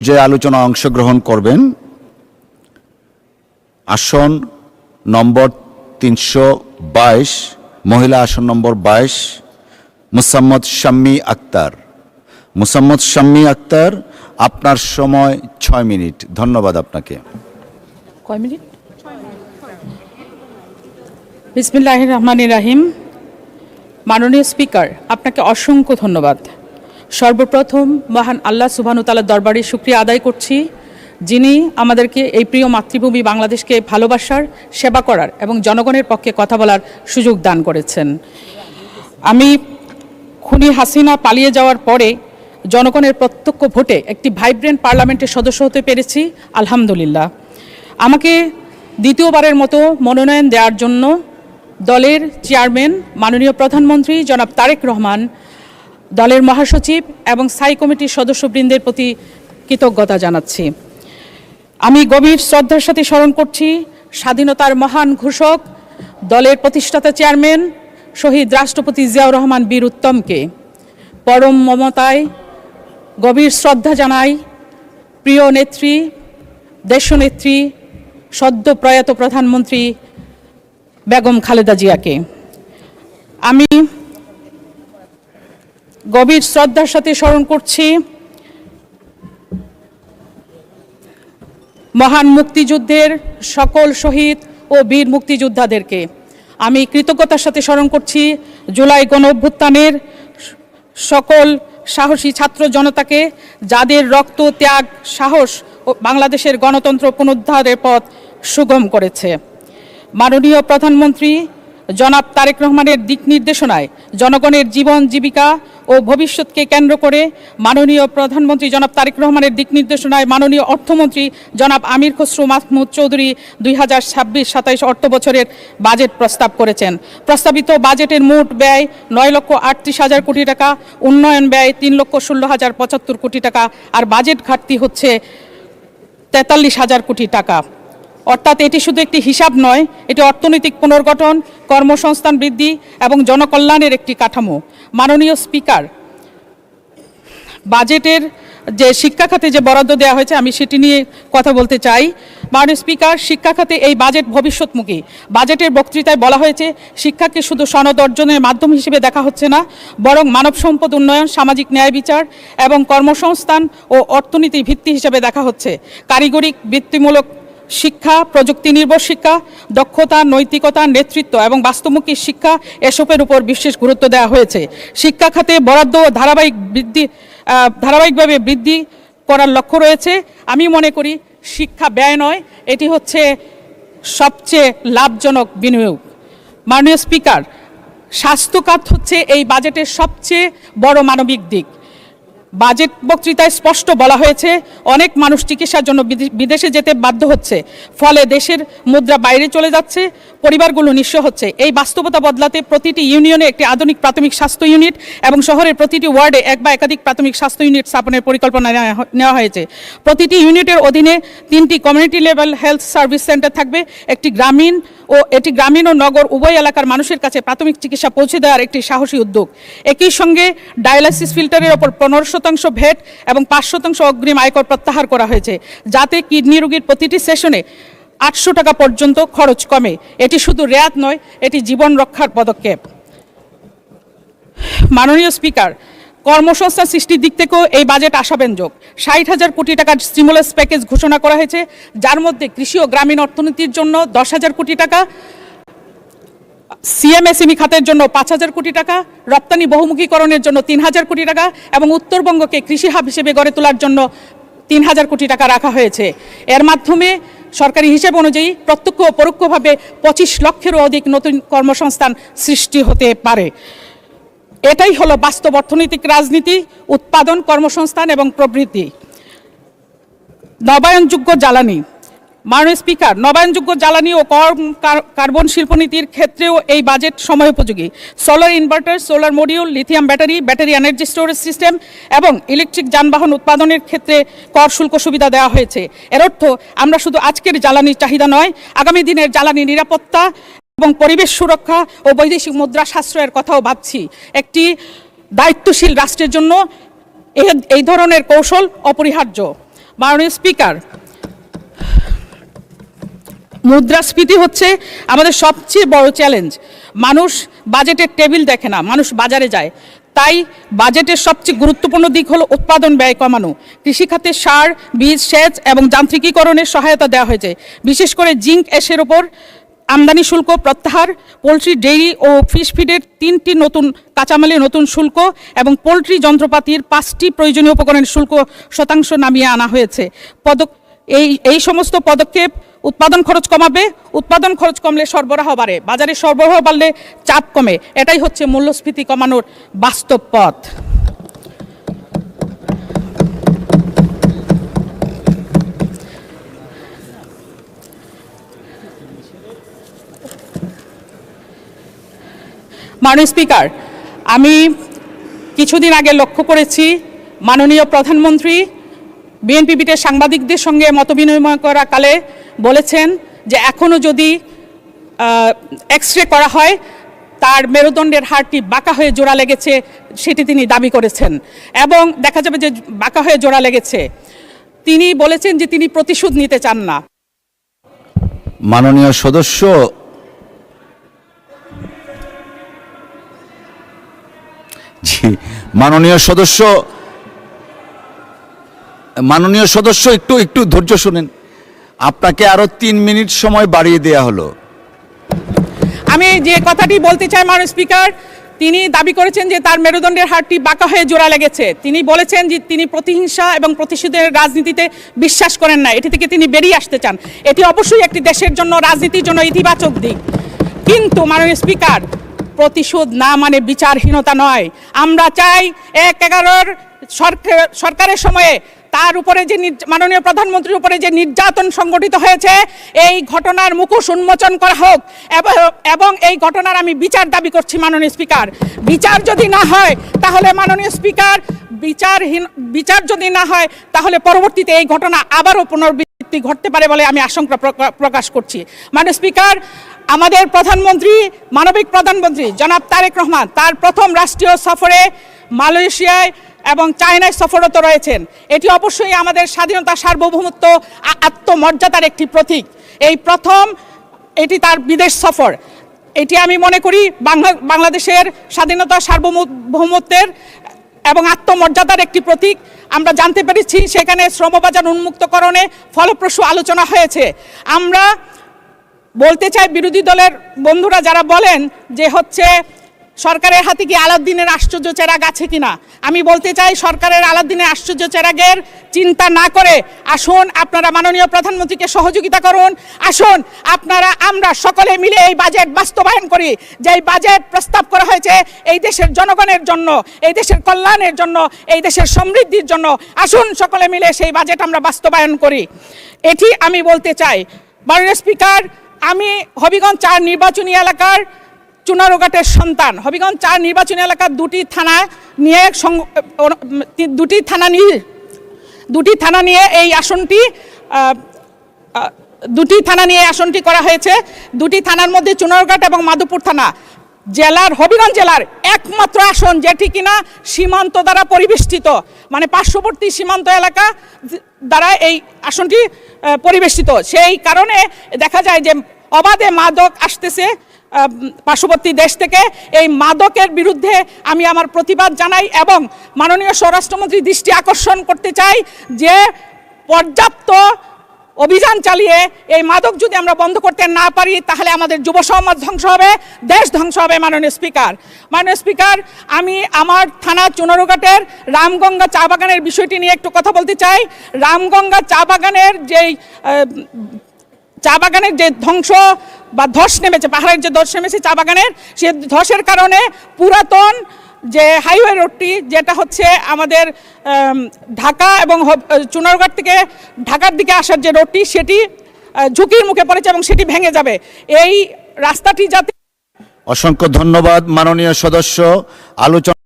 পর্যায়ে আলোচনা অংশগ্রহণ করবেন আসন নম্বর 322, মহিলা আসন নম্বর 22, মুসাম্মদ শাম্মী আক্তার। মুসাম্মদ শাম্মী আক্তার, আপনার সময় 6 মিনিট। ধন্যবাদ আপনাকে। কয় মিনিট? বিসমিল্লাহির রহমানির রহিম। মাননীয় স্পিকার, আপনাকে অসংখ্য ধন্যবাদ। সর্বপ্রথম মহান আল্লাহ সুবহানাহু ওয়া তাআলার দরবারে শুকরিয়া আদায় করছি, যিনি আমাদেরকে এই প্রিয় মাতৃভূমি বাংলাদেশকে ভালোবাসার, সেবা করার এবং জনগণের পক্ষে কথা বলার সুযোগ দান করেছেন। আমি খুনি হাসিনা পালিয়ে যাওয়ার পরে জনগণের প্রত্যক্ষ ভোটে একটি ভাইব্রেন্ট পার্লামেন্টের সদস্য হতে পেরেছি, আলহামদুলিল্লাহ। আমাকে দ্বিতীয়বারের মতো মনোনয়ন দেওয়ার জন্য দলের চেয়ারম্যান মাননীয় প্রধানমন্ত্রী জনাব তারেক রহমান, দলের মহাসচিব এবং স্থায়ী কমিটির সদস্যবৃন্দের প্রতি কৃতজ্ঞতা জানাচ্ছি। আমি গভীর শ্রদ্ধার সাথে স্মরণ করছি স্বাধীনতার মহান ঘোষক, দলের প্রতিষ্ঠাতা চেয়ারম্যান শহীদ রাষ্ট্রপতি জিয়াউর রহমান বীর উত্তমকে। পরম মমতায় গভীর শ্রদ্ধা জানাই প্রিয় নেত্রী, দেশনেত্রী, সদ্য প্রয়াত প্রধানমন্ত্রী বেগম খালেদা জিয়াকে। আমি গভীর শ্রদ্ধার সাথে স্মরণ করছি মহান মুক্তিযুদ্ধের সকল শহীদ ও বীর মুক্তিযোদ্ধাদেরকে। আমি কৃতজ্ঞতার সাথে স্মরণ করছি জুলাই গণঅভ্যুত্থানের সকল সাহসী ছাত্র জনতাকে, যাদের রক্ত, ত্যাগ, সাহস ও বাংলাদেশের গণতন্ত্র পুনরুদ্ধারের পথ সুগম করেছে। মাননীয় প্রধানমন্ত্রী জনাব তারেক রহমানের দিক নির্দেশনায় জনগণের জীবন, জীবিকা ও ভবিষ্যৎকে কেন্দ্র করে মাননীয় প্রধানমন্ত্রী জনাব তারেক রহমানের দিক নির্দেশনায় মাননীয় অর্থমন্ত্রী জনাব আমির খসরু মাহমুদ চৌধুরী 2026-27 অর্থ বছরের বাজেট প্রস্তাব করেছেন। প্রস্তাবিত বাজেটের মোট ব্যয় 9,38,000 কোটি টাকা, উন্নয়ন ব্যয় 3,16,075 কোটি টাকা, আর বাজেট ঘাটতি হচ্ছে 43,000 কোটি টাকা। অর্থাৎ এটি শুধু একটি হিসাব নয়, এটি অর্থনৈতিক পুনর্গঠন, কর্মসংস্থান বৃদ্ধি এবং জনকল্যাণের একটি কাঠামো। মাননীয় স্পিকার, বাজেটের যে শিক্ষা খাতে যে বরাদ্দ দেওয়া হয়েছে, আমি সেটি নিয়ে কথা বলতে চাই। মাননীয় স্পিকার, শিক্ষা খাতে এই বাজেট ভবিষ্যৎমুখী। বাজেটের বক্তৃতায় বলা হয়েছে শিক্ষাকে শুধু সনদ অর্জনের মাধ্যম হিসেবে দেখা হচ্ছে না, বরং মানব সম্পদ উন্নয়ন, সামাজিক ন্যায় বিচার এবং কর্মসংস্থান ও অর্থনীতির ভিত্তি হিসেবে দেখা হচ্ছে। কারিগরি বৃত্তিমূলক শিক্ষা, প্রযুক্তি নির্ভর শিক্ষা, দক্ষতা, নৈতিকতা, নেতৃত্ব এবং বাস্তবমুখী শিক্ষা, এসবের উপর বিশেষ গুরুত্ব দেওয়া হয়েছে। শিক্ষা খাতে বরাদ্দ ধারাবাহিকভাবে বৃদ্ধি করার লক্ষ্য রয়েছে। আমি মনে করি শিক্ষা ব্যয় নয়, এটি হচ্ছে সবচেয়ে লাভজনক বিনিয়োগ। মাননীয় স্পিকার, স্বাস্থ্য খাত হচ্ছে এই বাজেটের সবচেয়ে বড় মানবিক দিক। বাজেট বক্তৃতায় স্পষ্ট বলা হয়েছে অনেক মানুষ চিকিৎসার জন্য বিদেশে যেতে বাধ্য হচ্ছে, ফলে দেশের মুদ্রা বাইরে চলে যাচ্ছে, পরিবারগুলো নিঃস্ব হচ্ছে। এই বাস্তবতা বদলাতে প্রতিটি ইউনিয়নে একটি আধুনিক প্রাথমিক স্বাস্থ্য ইউনিট এবং শহরের প্রতিটি ওয়ার্ডে এক বা একাধিক প্রাথমিক স্বাস্থ্য ইউনিট স্থাপনের পরিকল্পনা নেওয়া হয়েছে। প্রতিটি ইউনিটের অধীনে 3টি community level health service centre থাকবে। এটি গ্রামীণ ও নগর উভয় এলাকার মানুষের কাছে প্রাথমিক চিকিৎসা পৌঁছে দেওয়ার একটি সাহসী উদ্যোগ। একই সঙ্গে ডায়ালাইসিস ফিল্টারের ওপর 15% ভ্যাট এবং 5% অগ্রিম আয়কর প্রত্যাহার করা হয়েছে, যাতে কিডনি রোগীর প্রতিটি সেশনে 800 টাকা পর্যন্ত খরচ কমে। এটি শুধু রেয়াত নয়, এটি জীবন রক্ষার পদক্ষেপ। মাননীয় স্পিকার, কর্মসংস্থান সৃষ্টির দিক থেকেও এই বাজেট আশাব্যঞ্জক। 60,000 কোটি টাকার স্টিমুলাস প্যাকেজ ঘোষণা করা হয়েছে, যার মধ্যে কৃষি ও গ্রামীণ অর্থনীতির জন্য 10,000 কোটি টাকা, সিএমএসএমই খাতের জন্য 5,000 কোটি টাকা, রপ্তানি বহুমুখীকরণের জন্য 3,000 কোটি টাকা এবং উত্তরবঙ্গকে কৃষি হাব হিসেবে গড়ে তোলার জন্য 3,000 কোটি টাকা রাখা হয়েছে। এর মাধ্যমে সরকারি হিসেব অনুযায়ী প্রত্যক্ষ ও পরোক্ষভাবে 25 লক্ষেরও অধিক নতুন কর্মসংস্থান সৃষ্টি হতে পারে। এটাই হলো বাস্তব অর্থনৈতিক রাজনীতি, উৎপাদন, কর্মসংস্থান এবং প্রবৃদ্ধি। নবায়নযোগ্য জ্বালানি। মাননীয় স্পিকার, নবায়নযোগ্য জ্বালানি ও কার্বন শিল্পনীতির ক্ষেত্রেও এই বাজেট সময়োপযোগী। Solar inverter, solar module, lithium battery energy storage system এবং ইলেকট্রিক যানবাহন উৎপাদনের ক্ষেত্রে কর শুল্ক সুবিধা দেওয়া হয়েছে। এর অর্থ আমরা শুধু আজকের জ্বালানির চাহিদা নয়, আগামী দিনের জ্বালানি নিরাপত্তা এবং পরিবেশ সুরক্ষা ও বৈদেশিক মুদ্রা সাশ্রয়ের কথাও ভাবছি। একটি দায়িত্বশীল রাষ্ট্রের জন্য এই ধরনের কৌশল অপরিহার্য। মাননীয় স্পিকার, মুদ্রাস্ফীতি হচ্ছে আমাদের সবচেয়ে বড় চ্যালেঞ্জ। মানুষ বাজেটের টেবিল দেখে না, মানুষ বাজারে যায়। তাই বাজেটের সবচেয়ে গুরুত্বপূর্ণ দিক হলো উৎপাদন ব্যয় কমানো। কৃষিখাতে সার, বীজ, সেচ এবং যান্ত্রিকীকরণের সহায়তা দেওয়া হয়েছে। বিশেষ করে জিঙ্ক অ্যাশের ওপর আমদানি শুল্ক প্রত্যাহার, পোলট্রি, ডেইরি ও ফিশ ফিডের 3টি নতুন কাঁচামালের নতুন শুল্ক এবং পোলট্রি যন্ত্রপাতির 5টি প্রয়োজনীয় উপকরণের শুল্ক শতাংশ নামিয়ে আনা হয়েছে। এই সমস্ত পদক্ষেপ উৎপাদন খরচ কমাবে। উৎপাদন খরচ কমলে সরবরাহ বাড়ে, বাজারে সরবরাহ বাড়লে চাপ কমে। এটাই হচ্ছে মূল্যস্ফীতি কমানোর বাস্তব পথ। মাননীয় স্পিকার, আমি কিছুদিন আগে লক্ষ্য করেছি মাননীয় প্রধানমন্ত্রী বিএনপি বিটের সাংবাদিকদের সঙ্গে মতবিনিময় করাকালে বলেছেন যে এখনও যদি এক্স-রে করা হয় তার মেরুদণ্ডের হাড়টি বাঁকা হয়ে জোড়া লেগেছে, সেটি তিনি দাবি করেছেন এবং দেখা যাবে যে বাঁকা হয়ে জোড়া লেগেছে। তিনি বলেছেন যে তিনি প্রতিশোধ নিতে চান না। মাননীয় সদস্য, জি মাননীয় সদস্য একটু ধৈর্য শুনেন। আপনাকে আরো 3 মিনিট সময় বাড়িয়ে দেয়া হলো। আমি যে কথাটি বলতে চাই মাননীয় স্পিকার, তিনি দাবি করেছেন যে তার মেরুদণ্ডের হাড়টি বাঁকা হয়ে জোড়া লেগেছে। তিনি বলেছেন যে তিনি প্রতিহিংসা এবং প্রতিশোধের রাজনীতিতে বিশ্বাস করেন না, এটি থেকে তিনি বেরিয়ে আসতে চান। এটি অবশ্যই একটি দেশের জন্য, রাজনীতির জন্য ইতিবাচক দিক। কিন্তু মাননীয় স্পিকার, প্রতিশোধ না মানে বিচারহীনতা নয়। আমরা চাই ১/১১ সরকারের সময়ে তার উপরে যে মাননীয় প্রধানমন্ত্রীর উপরে যে নির্যাতন সংগঠিত হয়েছে, এই ঘটনার মুখোশ উন্মোচন করা হোক এবং এই ঘটনার আমি বিচার দাবি করছি মাননীয় স্পিকার। বিচার যদি না হয় তাহলে মাননীয় স্পিকার, বিচার যদি না হয় তাহলে পরবর্তীতে এই ঘটনা আবারও পুনরাবৃত্তি ঘটতে পারে বলে আমি আশঙ্কা প্রকাশ করছি। মাননীয় স্পিকার, আমাদের প্রধানমন্ত্রী, মানবিক প্রধানমন্ত্রী জনাব তারেক রহমান তার প্রথম রাষ্ট্রীয় সফরে মালয়েশিয়ায় এবং চায়নায় সফররত রয়েছেন। এটি অবশ্যই আমাদের স্বাধীনতা, সার্বভৌমত্ব, আত্মমর্যাদার একটি প্রতীক। এই প্রথম এটি তার বিদেশ সফর। এটি আমি মনে করি বাংলাদেশের স্বাধীনতা, সার্বভৌমত্বের এবং আত্মমর্যাদার একটি প্রতীক। আমরা জানতে পেরেছি সেখানে শ্রমবাজার উন্মুক্তকরণে ফলপ্রসূ আলোচনা হয়েছে। আমরা বলতে চাই বিরোধী দলের বন্ধুরা যারা বলেন যে হচ্ছে সরকারের হাতে কি আলাউদ্দিনের আশ্চর্য চেরাগ আছে কিনা, আমি বলতে চাই সরকারের আলাউদ্দিনের আশ্চর্য চেরাগের চিন্তা না করে আসুন আপনারা মাননীয় প্রধানমন্ত্রীকে সহযোগিতা করুন। আসুন আমরা সকলে মিলে এই বাজেট বাস্তবায়ন করি। যেই বাজেট প্রস্তাব করা হয়েছে এই দেশের জনগণের জন্য, এই দেশের কল্যাণের জন্য, এই দেশের সমৃদ্ধির জন্য। আসুন সকলে মিলে সেই বাজেট আমরা বাস্তবায়ন করি। এটি আমি বলতে চাই। মাননীয় স্পিকার, আমি হবিগঞ্জ 4 নির্বাচনী এলাকার চুনারুঘাটের সন্তান। হবিগঞ্জ 4 নির্বাচনী এলাকার দুটি থানা নিয়ে এই আসনটি করা হয়েছে। দুটি থানার মধ্যে চুনারুঘাট এবং মাধবপুর থানা হবিগঞ্জ জেলার একমাত্র আসন যেটি কিনা সীমান্ত দ্বারা পরিবেষ্টিত, মানে পার্শ্ববর্তী সীমান্ত এলাকা দ্বারা এই আসনটি পরিবেষ্টিত। সেই কারণে দেখা যায় যে অবাধে মাদক আসতেছে পার্শ্ববর্তী দেশ থেকে। এই মাদকের বিরুদ্ধে আমি আমার প্রতিবাদ জানাই এবং মাননীয় স্বরাষ্ট্রমন্ত্রী দৃষ্টি আকর্ষণ করতে চাই যে পর্যাপ্ত অভিযান চালিয়ে এই মাদক যদি আমরা বন্ধ করতে না পারি তাহলে আমাদের যুব সমাজ ধ্বংস হবে, দেশ ধ্বংস হবে। মাননীয় স্পিকার, আমি আমার থানা চুনারুঘাটের রামগঙ্গা চা বাগানের বিষয়টি নিয়ে একটু কথা বলতে চাই। রামগঙ্গা চা বাগানের যে ধ্বংস বা ধস নেমেছে, পাহাড়ের যে ধস নেমেছে চা বাগানের, সে ধসের কারণে পুরাতন যে হাইওয়ে রোডটি, যেটা হচ্ছে আমাদের ঢাকা এবং চুনারুঘাট থেকে ঢাকার দিকে আসার যে রোডটি, সেটি ঝুঁকির মুখে পড়েছে এবং সেটি ভেঙে যাবে। এই রাস্তাটি যাতে। অসংখ্য ধন্যবাদ মাননীয় সদস্য। আলোচনা